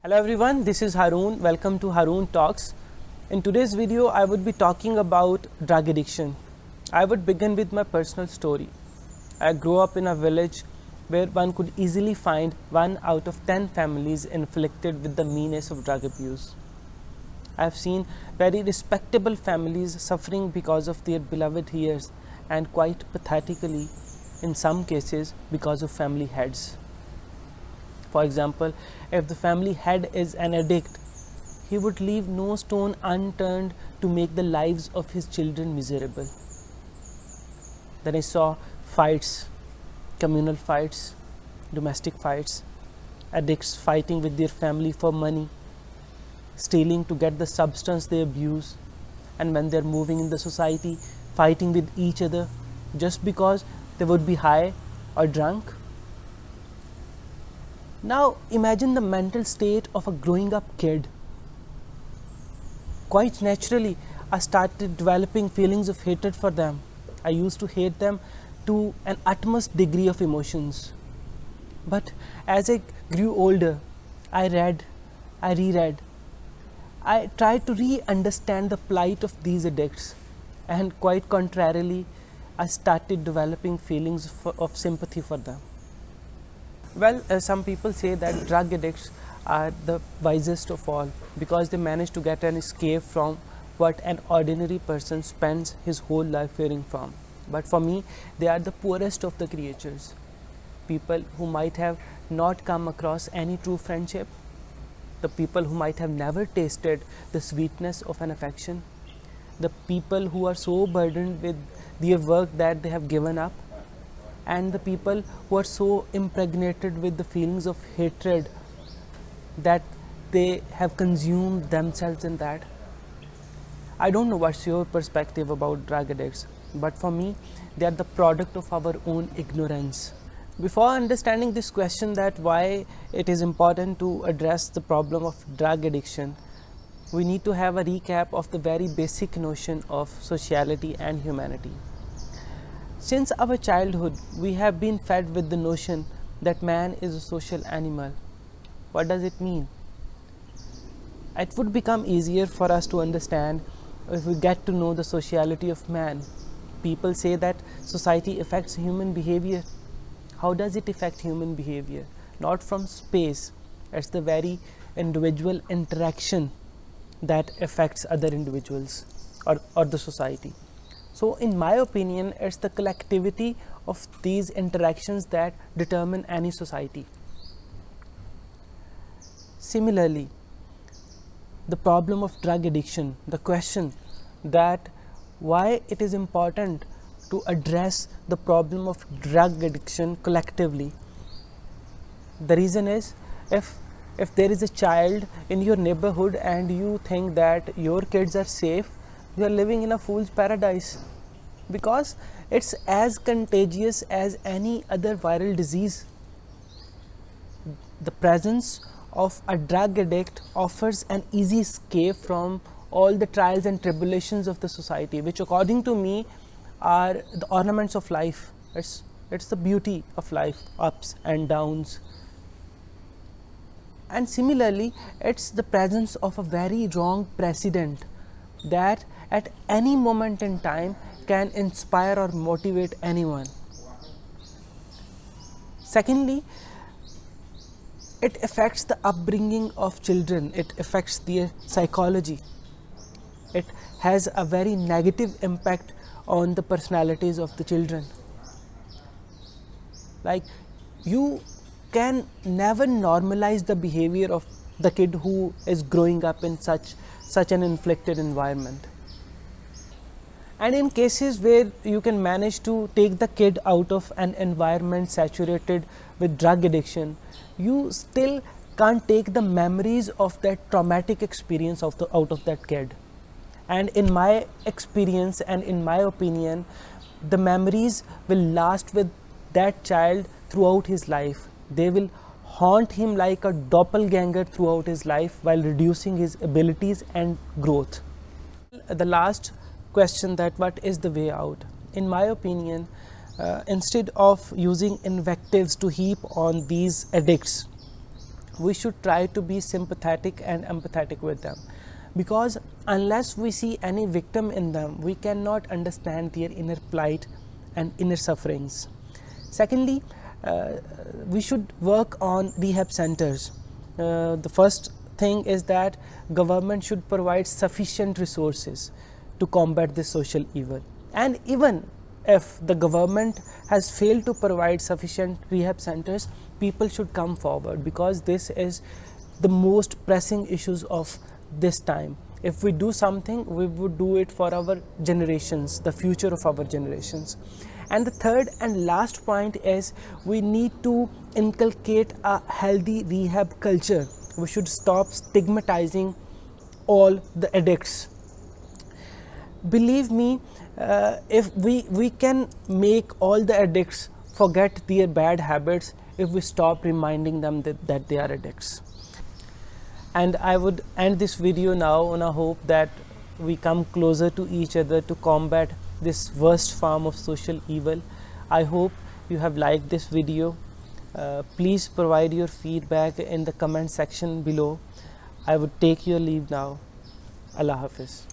Hello everyone, this is Haroon. Welcome to Haroon Talks. In today's video, I would be talking about drug addiction. I would begin with my personal story. I grew up in a village where one could easily find 1 out of 10 families inflicted with the menace of drug abuse. I have seen very respectable families suffering because of their beloved heirs and quite pathetically, in some cases, because of family heads. For example, if the family head is an addict, he would leave no stone unturned to make the lives of his children miserable. Then I saw fights, communal fights, domestic fights, addicts fighting with their family for money, stealing to get the substance they abuse, and when they're moving in the society, fighting with each other just because they would be high or drunk. Now imagine the mental state of a growing up kid. Quite naturally, I started developing feelings of hatred for them. I used to hate them to an utmost degree of emotions. But as I grew older, I read, I reread, I tried to re-understand the plight of these addicts, and quite contrarily, I started developing feelings of sympathy for them. Well, some people say that drug addicts are the wisest of all because they manage to get an escape from what an ordinary person spends his whole life fearing from. But for me, they are the poorest of the creatures. People who might have not come across any true friendship, the people who might have never tasted the sweetness of an affection, the people who are so burdened with their work that they have given up, and the people who are so impregnated with the feelings of hatred that they have consumed themselves in that. I don't know what's your perspective about drug addicts, but for me, they are the product of our own ignorance. Before understanding this question, that why it is important to address the problem of drug addiction, we need to have a recap of the very basic notion of sociality and humanity. Since our childhood, we have been fed with the notion that man is a social animal. What does it mean? It would become easier for us to understand if we get to know the sociality of man. People say that society affects human behavior. How does it affect human behavior? Not from space. It's the very individual interaction that affects other individuals or the society. So in my opinion, it's the collectivity of these interactions that determine any society. Similarly, the problem of drug addiction, the question that why it is important to address the problem of drug addiction collectively. The reason is, if there is a child in your neighborhood and you think that your kids are safe, you are living in a fool's paradise, because it's as contagious as any other viral disease. The presence of a drug addict offers an easy escape from all the trials and tribulations of the society, which according to me are the ornaments of life. It's the beauty of life, ups and downs. And similarly, it's the presence of a very wrong precedent that at any moment in time can inspire or motivate anyone. Secondly, it affects the upbringing of children, it affects their psychology. It has a very negative impact on the personalities of the children. Like, you can never normalize the behavior of the kid who is growing up in such an inflicted environment. And in cases where you can manage to take the kid out of an environment saturated with drug addiction, you still can't take the memories of that traumatic experience out of that kid. And in my experience and in my opinion, the memories will last with that child throughout his life. They will haunt him like a doppelganger throughout his life while reducing his abilities and growth. The last question, that what is the way out? In my opinion, instead of using invectives to heap on these addicts, we should try to be sympathetic and empathetic with them, because unless we see any victim in them, we cannot understand their inner plight and inner sufferings. Secondly, we should work on rehab centers. The first thing is that government should provide sufficient resources to combat this social evil, and even if the government has failed to provide sufficient rehab centers, people should come forward, because this is the most pressing issues of this time. If we do something, we would do it for our generations, the future of our generations. And the third and last point is, we need to inculcate a healthy rehab culture. We should stop stigmatizing all the addicts. Believe me, if we can make all the addicts forget their bad habits if we stop reminding them that they are addicts. And I would end this video now on a hope that we come closer to each other to combat this worst form of social evil. I hope you have liked this video. Please provide your feedback in the comment section below. I would take your leave now. Allah Hafiz.